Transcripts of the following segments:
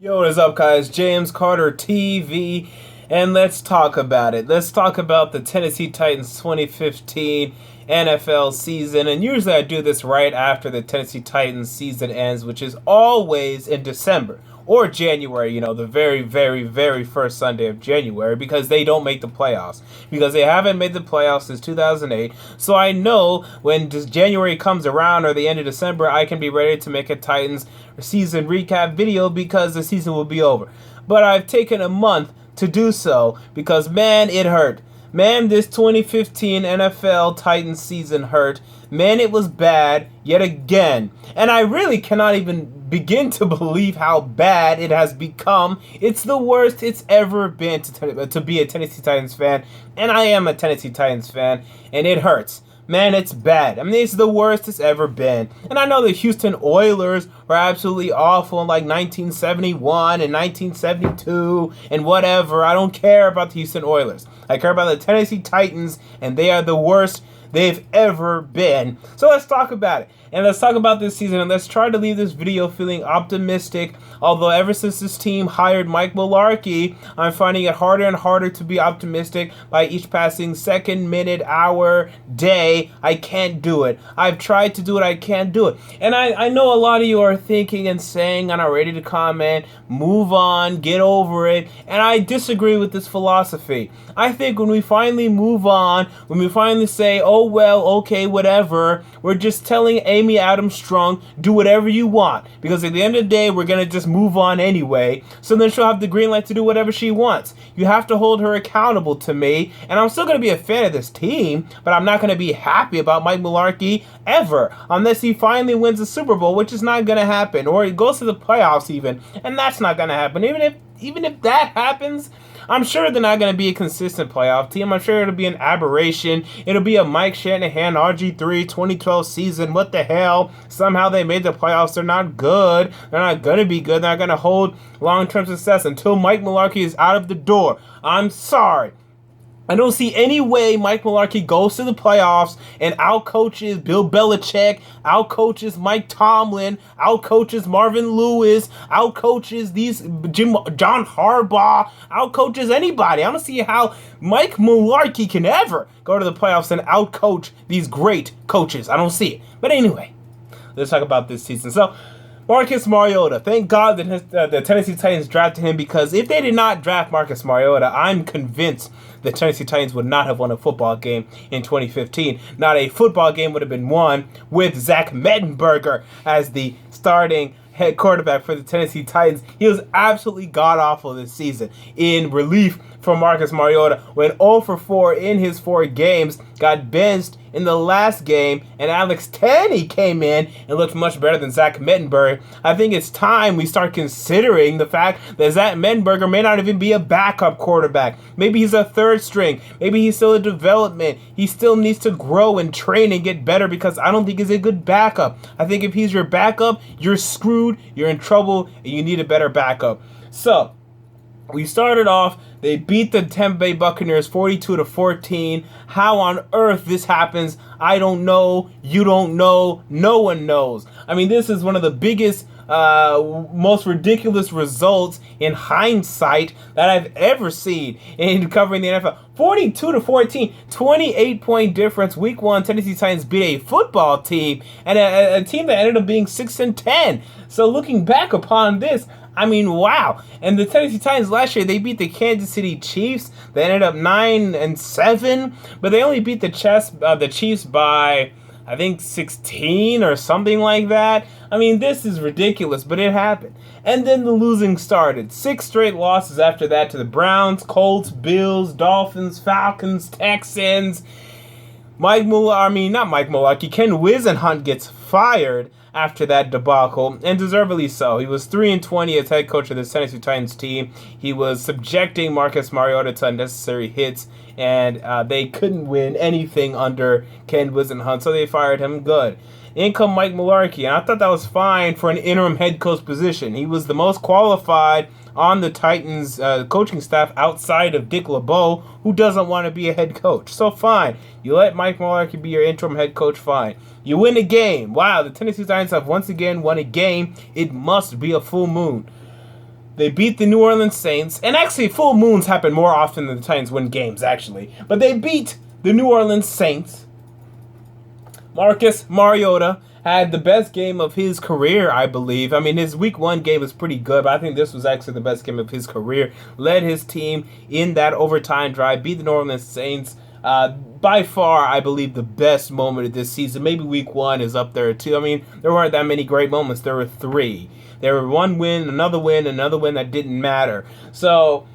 Yo, what is up, guys? James Carter TV, and let's talk about it. Let's talk about the Tennessee Titans 2015 NFL season, and usually I do this right after the Tennessee Titans season ends, which is always in December or January, the very, very, very first Sunday of January, because they don't make the playoffs. Because they haven't made the playoffs since 2008. So I know when January comes around or the end of December, I can be ready to make a Titans season recap video because the season will be over. But I've taken a month to do so because, man, it hurt. Man, this 2015 NFL Titans season hurt. Man, it was bad yet again. And I really cannot even begin to believe how bad it has become. It's the worst it's ever been to be a Tennessee Titans fan. And I am a Tennessee Titans fan, and it hurts. Man, it's bad. I mean, it's the worst it's ever been. And I know the Houston Oilers were absolutely awful in like 1971 and 1972 and whatever. I don't care about the Houston Oilers. I care about the Tennessee Titans, and they are the worst they've ever been. So let's talk about it. And let's talk about this season, and let's try to leave this video feeling optimistic. Although ever since this team hired Mike Mularkey, I'm finding it harder and harder to be optimistic by each passing second, minute, hour, day. I can't do it. I've tried to do it. I can't do it. And I know a lot of you are thinking and saying, and are ready to comment, move on, get over it. And I disagree with this philosophy. I think when we finally move on, when we finally say, oh, well, okay, whatever, we're just telling Amy Adams Strong, do whatever you want. Because at the end of the day, we're going to just move on anyway. So then she'll have the green light to do whatever she wants. You have to hold her accountable to me. And I'm still going to be a fan of this team, but I'm not going to be happy about Mike Mularkey ever. Unless he finally wins the Super Bowl, which is not going to happen. Or he goes to the playoffs even. And that's not going to happen. Even if that happens, I'm sure they're not going to be a consistent playoff team. I'm sure it'll be an aberration. It'll be a Mike Shanahan RG3 2012 season. What the hell? Somehow they made the playoffs. They're not good. They're not going to be good. They're not going to hold long-term success until Mike Mularkey is out of the door. I'm sorry. I don't see any way Mike Mularkey goes to the playoffs and outcoaches Bill Belichick, outcoaches Mike Tomlin, outcoaches Marvin Lewis, outcoaches John Harbaugh, outcoaches anybody. I don't see how Mike Mularkey can ever go to the playoffs and outcoach these great coaches. I don't see it. But anyway, let's talk about this season. So, Marcus Mariota. Thank God that the Tennessee Titans drafted him, because if they did not draft Marcus Mariota, I'm convinced the Tennessee Titans would not have won a football game in 2015. Not a football game would have been won with Zach Mettenberger as the starting head quarterback for the Tennessee Titans. He was absolutely god-awful this season. In relief for Marcus Mariota, went 0 for 4 in his 4 games, got benched in the last game, and Alex Tanney came in and looked much better than Zach Mettenberger. I think it's time we start considering the fact that Zach Mettenberger may not even be a backup quarterback. Maybe he's a third string. Maybe he's still in development. He still needs to grow and train and get better, because I don't think he's a good backup. I think if he's your backup, you're screwed, you're in trouble, and you need a better backup. So, we started off, they beat the Tampa Bay Buccaneers 42-14. How on earth this happens, I don't know. You don't know. No one knows. I mean, this is one of the biggest, most ridiculous results in hindsight that I've ever seen in covering the NFL. 42-14, 28-point difference. Week 1, Tennessee Titans beat a football team, and a team that ended up being 6-10. So looking back upon this, I mean, wow. And the Tennessee Titans last year, they beat the Kansas City Chiefs. They ended up 9-7, but they only beat the Chiefs by, I think, 16 or something like that. I mean, this is ridiculous, but it happened. And then the losing started. 6 straight losses after that to the Browns, Colts, Bills, Dolphins, Falcons, Texans. Ken Wisenhunt gets fired after that debacle, and deservedly so. He was 3-20 as head coach of the Tennessee Titans team. He was subjecting Marcus Mariota to unnecessary hits, and they couldn't win anything under Ken Wisenhunt, so they fired him. Good. In come Mike Mularkey, and I thought that was fine for an interim head coach position. He was the most qualified on the Titans coaching staff outside of Dick LeBeau, who doesn't want to be a head coach. So fine. You let Mike Mularkey be your interim head coach, fine. You win a game. Wow, the Tennessee Titans have once again won a game. It must be a full moon. They beat the New Orleans Saints. And actually, full moons happen more often than the Titans win games, actually. But they beat the New Orleans Saints. Marcus Mariota had the best game of his career, I believe. I mean, his week 1 game was pretty good, but I think this was actually the best game of his career. Led his team in that overtime drive, beat the New Orleans Saints. By far, I believe, the best moment of this season. Maybe week 1 is up there, too. I mean, there weren't that many great moments. There were 3. There were one win, another win that didn't matter. So,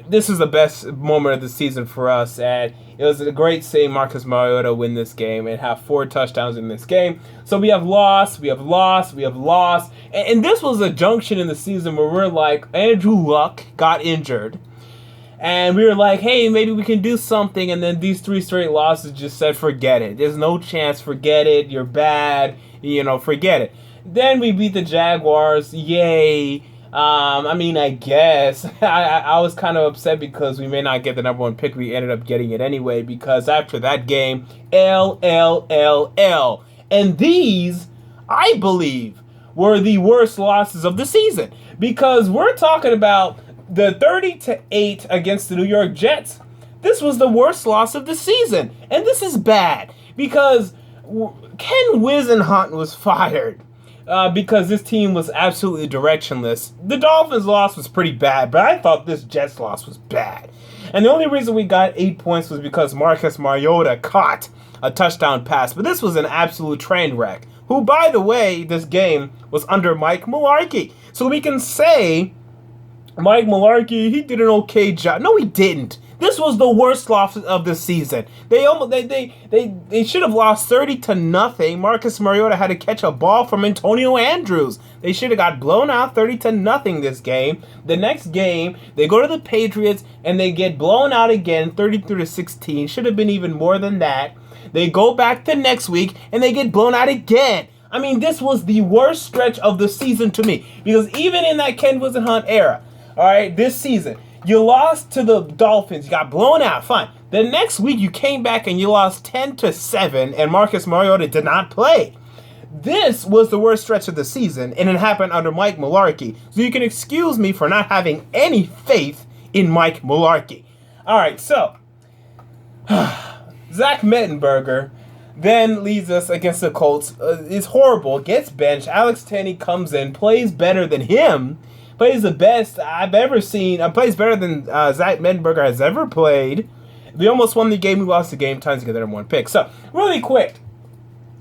this is the best moment of the season for us, and it was a great seeing Marcus Mariota win this game and have 4 touchdowns in this game. So we have lost. And this was a junction in the season where we're like, Andrew Luck got injured. And we were like, hey, maybe we can do something. And then these 3 straight losses just said, forget it. There's no chance. Forget it. You're bad. Forget it. Then we beat the Jaguars. Yay. I guess. I was kind of upset because we may not get the number 1 pick. We ended up getting it anyway because after that game, L. And these, I believe, were the worst losses of the season because we're talking about the 30-8 against the New York Jets. This was the worst loss of the season. And this is bad because Ken Wisenhunt was fired. Because this team was absolutely directionless. The Dolphins' loss was pretty bad, but I thought this Jets loss was bad. And the only reason we got 8 points was because Marcus Mariota caught a touchdown pass. But this was an absolute train wreck. Who, by the way, this game was under Mike Mularkey. So we can say Mike Mularkey, he did an okay job. No, he didn't. This was the worst loss of the season. They should have lost 30-0. Marcus Mariota had to catch a ball from Antonio Andrews. They should have got blown out 30-0 this game. The next game, they go to the Patriots and they get blown out again 33-16. Should have been even more than that. They go back to next week and they get blown out again. I mean, this was the worst stretch of the season to me because even in that Ken Wisenhunt era, all right, this season, you lost to the Dolphins. You got blown out. Fine. The next week, you came back and you lost 10-7, and Marcus Mariota did not play. This was the worst stretch of the season, and it happened under Mike Mularkey. So you can excuse me for not having any faith in Mike Mularkey. All right, so Zach Mettenberger then leads us against the Colts. Is horrible. Gets benched. Alex Tenney comes in, plays better than him. Plays the best I've ever seen. Plays better than Zach Mettenberger has ever played. We almost won the game. We lost the game. Time to get that number 1 pick. So, really quick.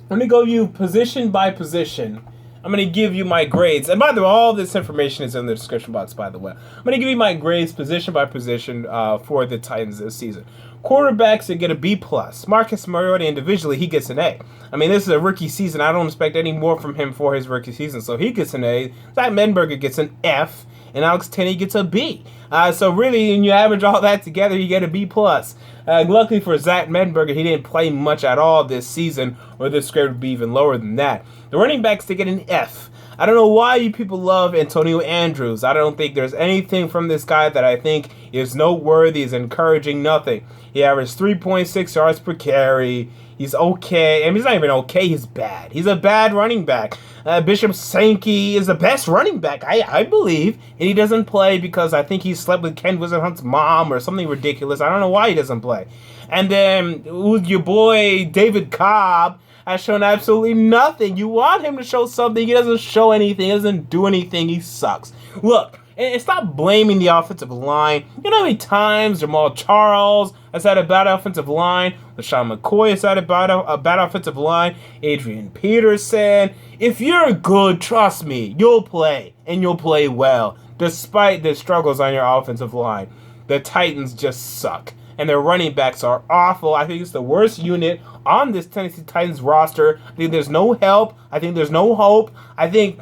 I'm going to go you position by position. I'm going to give you my grades. And by the way, all this information is in the description box, by the way. I'm going to give you my grades position by position for the Titans this season. Quarterbacks, they get a B+. Marcus Mariota individually, he gets an A. I mean, this is a rookie season. I don't expect any more from him for his rookie season, so he gets an A. Zach Mettenberger gets an F, and Alex Tenney gets a B. So really, when you average all that together, you get a B+. Luckily for Zach Mettenberger, he didn't play much at all this season, or this grade would be even lower than that. The running backs, they get an F. I don't know why you people love Antonio Andrews. I don't think there's anything from this guy that I think is noteworthy, is encouraging, nothing. He averaged 3.6 yards per carry. He's okay. I mean, he's not even okay. He's bad. He's a bad running back. Bishop Sankey is the best running back, I believe. And he doesn't play because I think he slept with Ken Wisenhunt's mom or something ridiculous. I don't know why he doesn't play. And then your boy David Cobb has shown absolutely nothing. You want him to show something. He doesn't show anything. He doesn't do anything. He sucks. Look, and stop blaming the offensive line. You know how many times Jamal Charles has had a bad offensive line? LaShawn McCoy has had a bad offensive line. Adrian Peterson. If you're good, trust me, you'll play. And you'll play well. Despite the struggles on your offensive line. The Titans just suck. And their running backs are awful. I think it's the worst unit on this Tennessee Titans roster. I think there's no help. I think there's no hope. I think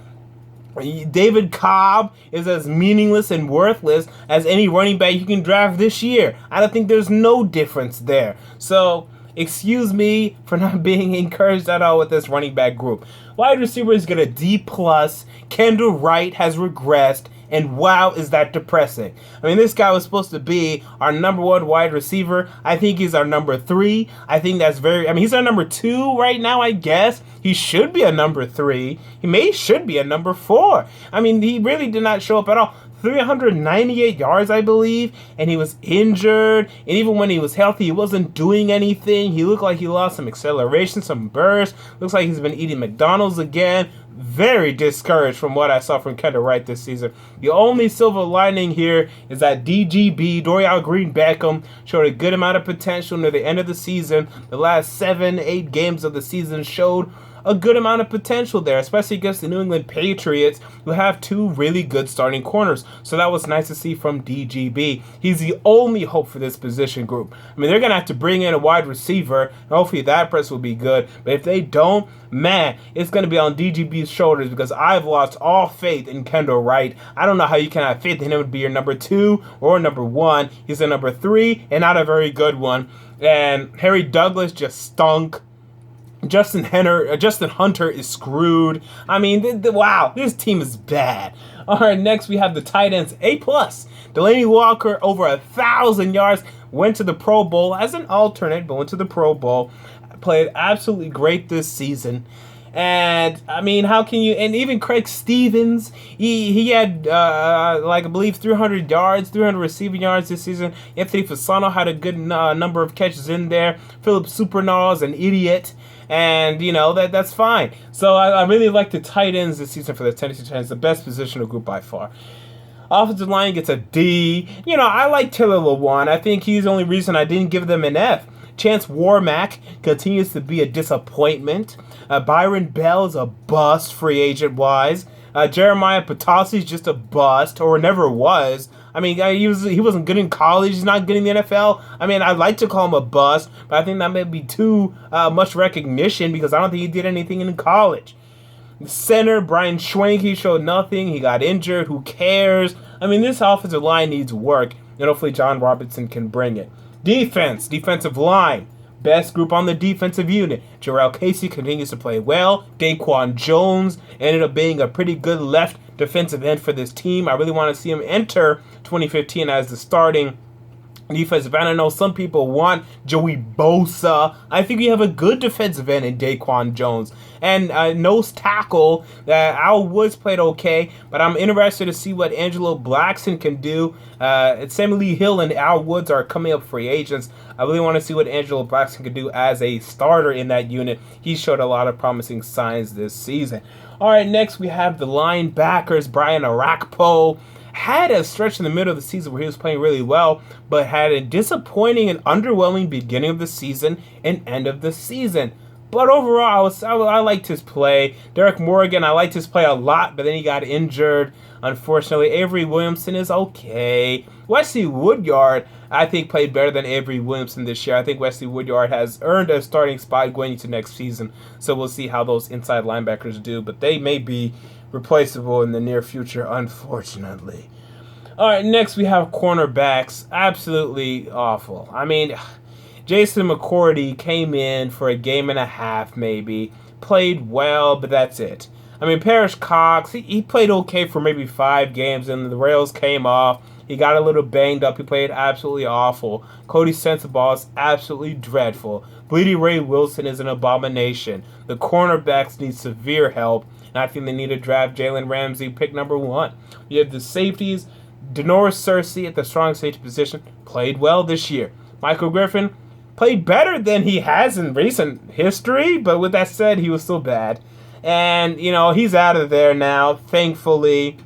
David Cobb is as meaningless and worthless as any running back you can draft this year. I don't think there's no difference there. So, excuse me for not being encouraged at all with this running back group. Wide receivers get a D+. Kendall Wright has regressed. And wow, is that depressing. I mean, this guy was supposed to be our number 1 wide receiver. I think he's our number 3. I think that's he's our number 2 right now, I guess. He should be a number 3. He should be a number 4. I mean, he really did not show up at all. 398 yards, I believe, and he was injured, and even when he was healthy, he wasn't doing anything. He looked like he lost some acceleration, some burst. Looks like he's been eating McDonald's again. Very discouraged from what I saw from Kendall Wright this season. The only silver lining here is that DGB, Dorial Green Beckham, showed a good amount of potential near the end of the season. The last 7-8 games of the season showed a good amount of potential there, especially against the New England Patriots, who have two really good starting corners. So that was nice to see from DGB. He's the only hope for this position group. I mean, they're going to have to bring in a wide receiver, and hopefully that press will be good. But if they don't, man, it's going to be on DGB's shoulders, because I've lost all faith in Kendall Wright. I don't know how you can have faith in him to be your number 2 or number 1. He's a number 3, and not a very good one. And Harry Douglas just stunk. Justin Hunter is screwed. I mean, wow, this team is bad. All right, next we have the tight ends, A+. Delaney Walker, over 1,000 yards, went to the Pro Bowl as an alternate, but went to the Pro Bowl. Played absolutely great this season. And, I mean, how can you... And even Craig Stevens, he had, I believe, 300 yards, 300 receiving yards this season. Anthony Fasano had a good number of catches in there. Philip Supernall is an idiot. And, that's fine. So I really like the tight ends this season for the Tennessee Titans. The best positional group by far. Offensive line gets a D. I like Taylor Lewan. I think he's the only reason I didn't give them an F. Chance Warmack continues to be a disappointment. Byron Bell is a bust free agent-wise. Jeremiah Potasi's just a bust, or never was. I mean, he wasn't good in college. He's not good in the NFL. I mean, I'd like to call him a bust, but I think that may be too much recognition, because I don't think he did anything in college. Center, Brian Schwenk, he showed nothing. He got injured. Who cares? I mean, this offensive line needs work, and hopefully John Robinson can bring it. Defensive line. Best group on the defensive unit. Jarrell Casey continues to play well. Daquan Jones ended up being a pretty good left defensive end for this team. I really want to see him enter 2015 as the starting defensive end. I know some people want Joey Bosa. I think we have a good defensive end in Daquan Jones. And nose tackle, Al Woods played okay, but I'm interested to see what Angelo Blackson can do. Samuel Lee Hill and Al Woods are coming up free agents. I really want to see what Angelo Blackson can do as a starter in that unit. He showed a lot of promising signs this season. All right, next we have the linebackers. Brian Arakpo had a stretch in the middle of the season where he was playing really well, but had a disappointing and underwhelming beginning of the season and end of the season. But overall, I liked his play. Derek Morgan, I liked his play a lot, but then he got injured. Unfortunately, Avery Williamson is okay. Wesley Woodyard, I think, played better than Avery Williamson this year. I think Wesley Woodyard has earned a starting spot going into next season. So we'll see how those inside linebackers do. But they may be replaceable in the near future, unfortunately. All right, next we have cornerbacks. Absolutely awful. I mean, Jason McCourty came in for a game and a half, maybe. Played well, but that's it. I mean, Parrish Cox, he played okay for maybe 5 games, and the rails came off. He got a little banged up. He played absolutely awful. Coty Sensabaugh is absolutely dreadful. Bleedy Ray Wilson is an abomination. The cornerbacks need severe help, and I think they need to draft Jalen Ramsey, pick number 1. You have the safeties. Denoris Cersei at the strong safety position played well this year. Michael Griffin played better than he has in recent history, but with that said, he was still bad. And, he's out of there now, thankfully.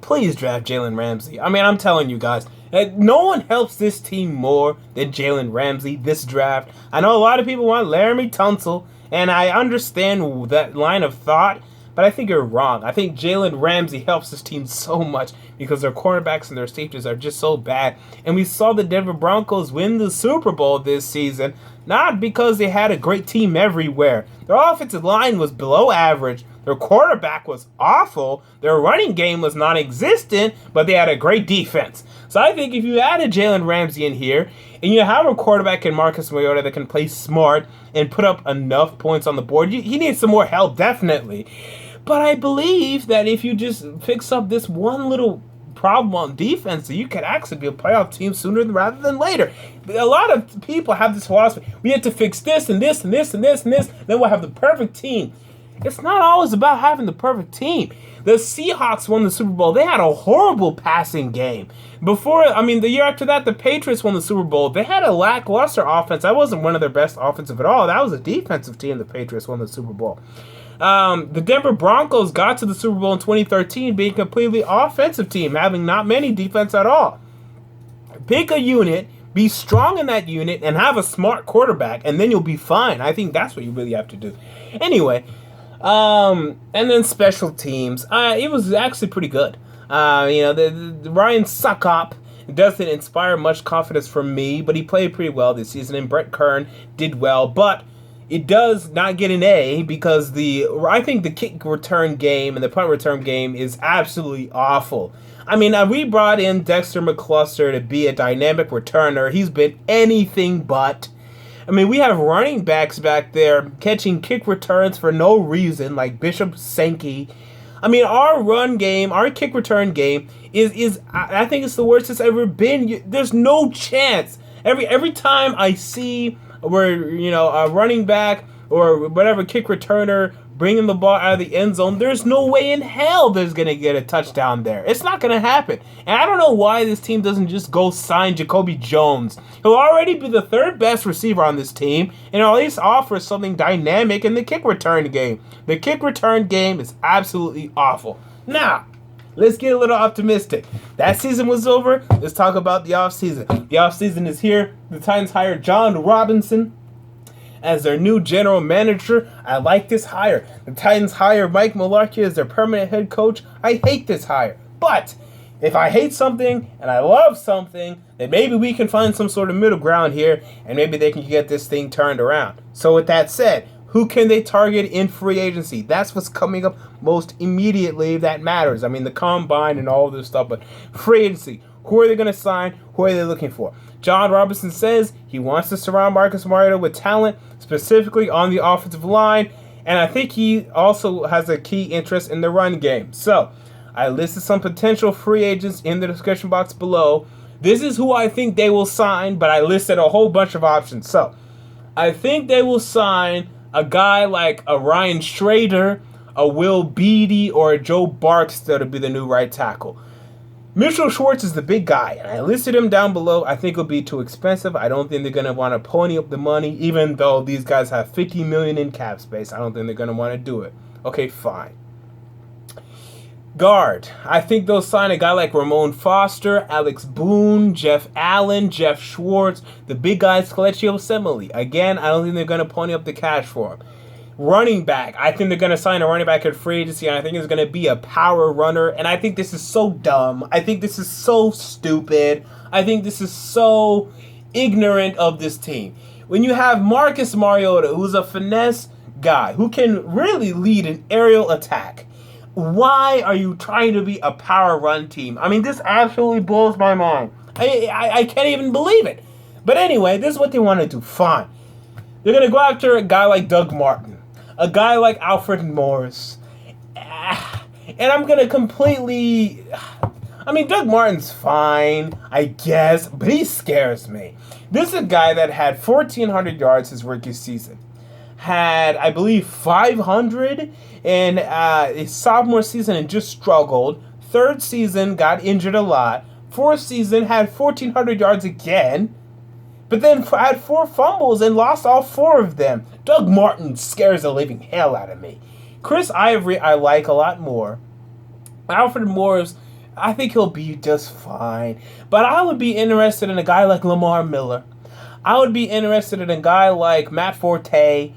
Please draft Jalen Ramsey. I mean, I'm telling you guys, no one helps this team more than Jalen Ramsey this draft. I know a lot of people want Laramie Tunsil, and I understand that line of thought, but I think you're wrong. I think Jalen Ramsey helps this team so much because their cornerbacks and their safeties are just so bad. And we saw the Denver Broncos win the Super Bowl this season, not because they had a great team everywhere. Their offensive line was below average. Their quarterback was awful. Their running game was non-existent, but they had a great defense. So I think if you added Jalen Ramsey in here, and you have a quarterback in Marcus Mariota that can play smart and put up enough points on the board, he needs some more help, definitely. But I believe that if you just fix up this one little problem on defense, you could actually be a playoff team sooner rather than later. A lot of people have this philosophy. We have to fix this and this and this and this and this, then we'll have the perfect team. it's not always about having the perfect team. The Seahawks won the Super Bowl. They had a horrible passing game. The year after that, the Patriots won the Super Bowl. They had a lackluster offense. That wasn't one of their best offensive at all. That was a defensive team. The Patriots won the Super Bowl. The Denver Broncos got to the Super Bowl in 2013 being a completely offensive team, having not many defense at all. Pick a unit, be strong in that unit, and have a smart quarterback, and then you'll be fine. I think that's what you really have to do. Anyway, and then special teams. It was actually pretty good. The Ryan Succop doesn't inspire much confidence from me, but he played pretty well this season, and Brett Kern did well, but it does not get an A because I think the kick return game and the punt return game is absolutely awful. We brought in Dexter McCluster to be a dynamic returner. He's been anything but. We have running backs back there catching kick returns for no reason, like Bishop Sankey. Our run game, our kick return game is I think it's the worst it's ever been. There's no chance. Every time I see where a running back or whatever kick returner bringing the ball out of the end zone, there's no way in hell there's going to get a touchdown there. It's not going to happen. And I don't know why this team doesn't just go sign Jacoby Jones. He'll already be the third best receiver on this team and at least offer something dynamic in the kick return game. The kick return game is absolutely awful. Now, let's get a little optimistic. That season was over. Let's talk about the offseason. The offseason is here. The Titans hired John Robinson as their new general manager. I like this hire. The Titans hire Mike Mularkey as their permanent head coach. I hate this hire. But if I hate something and I love something, then maybe we can find some sort of middle ground here and maybe they can get this thing turned around. So with that said, who can they target in free agency? That's what's coming up most immediately that matters. The combine and all of this stuff, but free agency. Who are they going to sign? Who are they looking for? John Robinson says he wants to surround Marcus Mariota with talent, specifically on the offensive line, and I think he also has a key interest in the run game. So, I listed some potential free agents in the description box below. This is who I think they will sign, but I listed a whole bunch of options. So, I think they will sign a guy like a Ryan Schraeder, a Will Beatty, or a Joe Barksdale to be the new right tackle. Mitchell Schwartz is the big guy, and I listed him down below. I think it'll be too expensive. I don't think they're going to want to pony up the money, even though these guys have $50 million in cap space. I don't think they're going to want to do it. Okay, fine. Guard. I think they'll sign a guy like Ramon Foster, Alex Boone, Jeff Allen, Jeff Schwartz, the big guys, Kelechi Osemele. Again, I don't think they're going to pony up the cash for him. Running back. I think they're going to sign a running back at free agency, and I think it's going to be a power runner, and I think this is so dumb. I think this is so stupid. I think this is so ignorant of this team. When you have Marcus Mariota, who's a finesse guy, who can really lead an aerial attack, why are you trying to be a power run team? This absolutely blows my mind. I can't even believe it. But anyway, this is what they want to do. Fine. They're going to go after a guy like Doug Martin, a guy like Alfred Morris. And I'm going to completely... Doug Martin's fine, I guess, but he scares me. This is a guy that had 1,400 yards his rookie season. Had, I believe, 500 in his sophomore season and just struggled. Third season, got injured a lot. Fourth season, had 1,400 yards again. But then had 4 fumbles and lost all 4 of them. Doug Martin scares the living hell out of me. Chris Ivory, I like a lot more. Alfred Morris, I think he'll be just fine. But I would be interested in a guy like Lamar Miller. I would be interested in a guy like Matt Forte.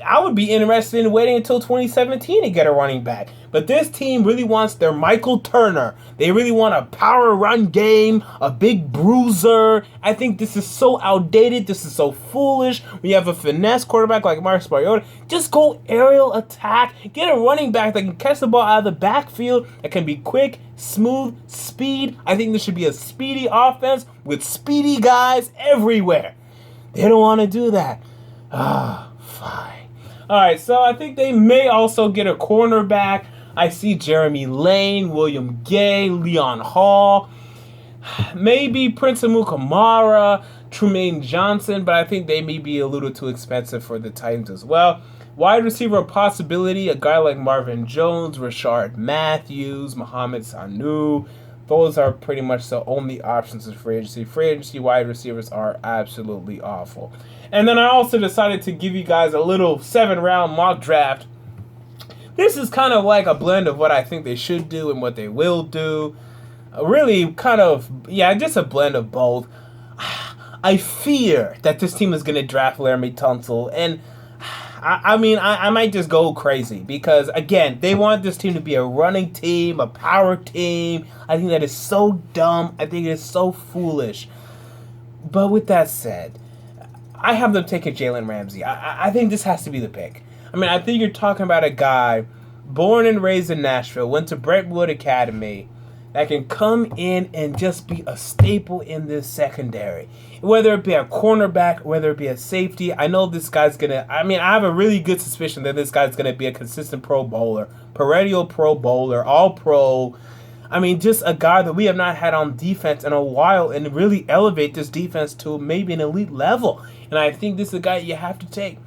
I would be interested in waiting until 2017 to get a running back. But this team really wants their Michael Turner. They really want a power run game, a big bruiser. I think this is so outdated. This is so foolish. When you have a finesse quarterback like Marcus Mariota, just go aerial attack. Get a running back that can catch the ball out of the backfield, that can be quick, smooth, speed. I think this should be a speedy offense with speedy guys everywhere. They don't want to do that. Fine. Alright, so I think they may also get a cornerback. I see Jeremy Lane, William Gay, Leon Hall, maybe Prince Amukamara, Trumaine Johnson, but I think they may be a little too expensive for the Titans as well. Wide receiver possibility, a guy like Marvin Jones, Rishard Matthews, Mohammed, Sanu. Those are pretty much the only options in free agency. Free agency wide receivers are absolutely awful. And then I also decided to give you guys a little 7-round mock draft. This is kind of like a blend of what I think they should do and what they will do. Really kind of, just a blend of both. I fear that this team is going to draft Laramie Tunsil, and I might just go crazy because, again, they want this team to be a running team, a power team. I think that is so dumb. I think it is so foolish. But with that said, I have them taking Jalen Ramsey. I think this has to be the pick. I mean, I think you're talking about a guy born and raised in Nashville, went to Brentwood Academy, that can come in and just be a staple in this secondary. Whether it be a cornerback, whether it be a safety, I know this guy's going to... I have a really good suspicion that this guy's going to be a consistent Pro Bowler, perennial Pro Bowler, All-Pro. Just a guy that we have not had on defense in a while and really elevate this defense to maybe an elite level. And I think this is a guy you have to take.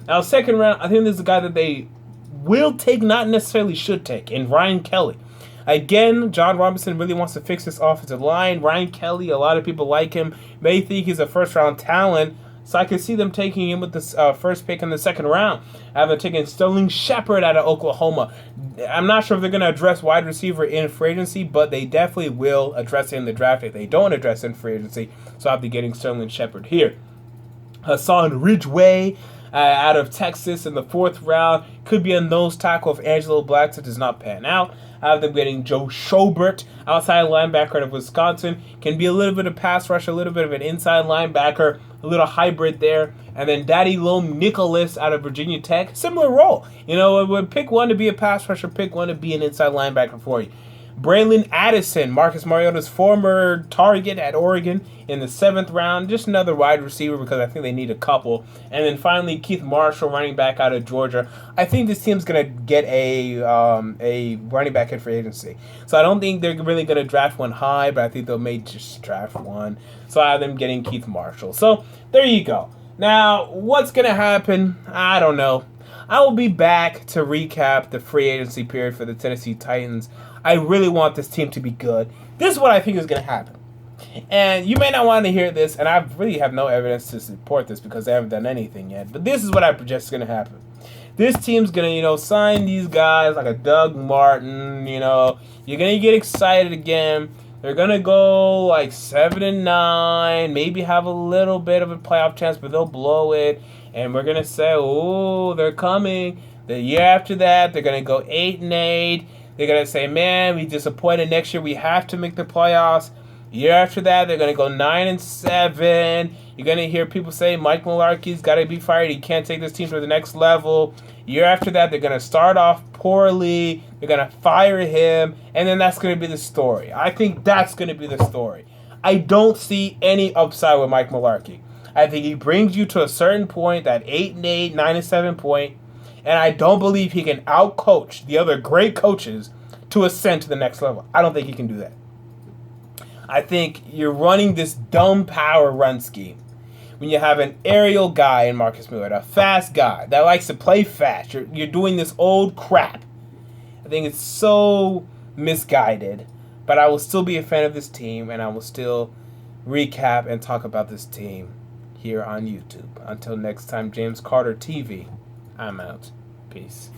Now, second round, I think this is a guy that they will take, not necessarily should take, in Ryan Kelly. Again, John Robinson really wants to fix this offensive line. Ryan Kelly, a lot of people like him, may think he's a first-round talent, so I can see them taking him with the first pick in the second round. I have them taking Sterling Shepard out of Oklahoma. I'm not sure if they're going to address wide receiver in free agency, but they definitely will address it in the draft if they don't address it in free agency, so I'll be getting Sterling Shepard here. Hassan Ridgeway out of Texas in the fourth round. Could be a nose tackle if Angelo Blackson does not pan out. I have them getting Joe Schobert, outside linebacker out of Wisconsin. Can be a little bit of pass rush, a little bit of an inside linebacker, a little hybrid there. And then Daddy Loam Nicholas out of Virginia Tech. Similar role. It would pick one to be a pass rusher, pick one to be an inside linebacker for you. Braylon Addison, Marcus Mariota's former target at Oregon in the 7th round. Just another wide receiver because I think they need a couple. And then finally, Keith Marshall, running back out of Georgia. I think this team's going to get a running back in free agency. So I don't think they're really going to draft one high, but I think they may just draft one. So I have them getting Keith Marshall. So there you go. Now, what's going to happen? I don't know. I will be back to recap the free agency period for the Tennessee Titans. I really want this team to be good. This is what I think is going to happen. And you may not want to hear this, and I really have no evidence to support this because they haven't done anything yet. But this is what I project is going to happen. This team's going to, sign these guys like a Doug Martin, You're going to get excited again. They're going to go like 7-9, maybe have a little bit of a playoff chance, but they'll blow it. And we're going to say, oh, they're coming. The year after that, they're going to go 8-8. They're going to say, man, we disappointed next year. We have to make the playoffs. Year after that, they're going to go 9-7. You're going to hear people say Mike Mularkey's got to be fired. He can't take this team to the next level. Year after that, they're going to start off poorly. They're going to fire him. And then that's going to be the story. I think that's going to be the story. I don't see any upside with Mike Mularkey. I think he brings you to a certain point, that 8-8, 9-7 point. And I don't believe he can out-coach the other great coaches to ascend to the next level. I don't think he can do that. I think you're running this dumb power run scheme when you have an aerial guy in Marcus Mariota, a fast guy that likes to play fast. You're doing this old crap. I think it's so misguided, but I will still be a fan of this team, and I will still recap and talk about this team here on YouTube. Until next time, James Carter TV. I'm out. Peace.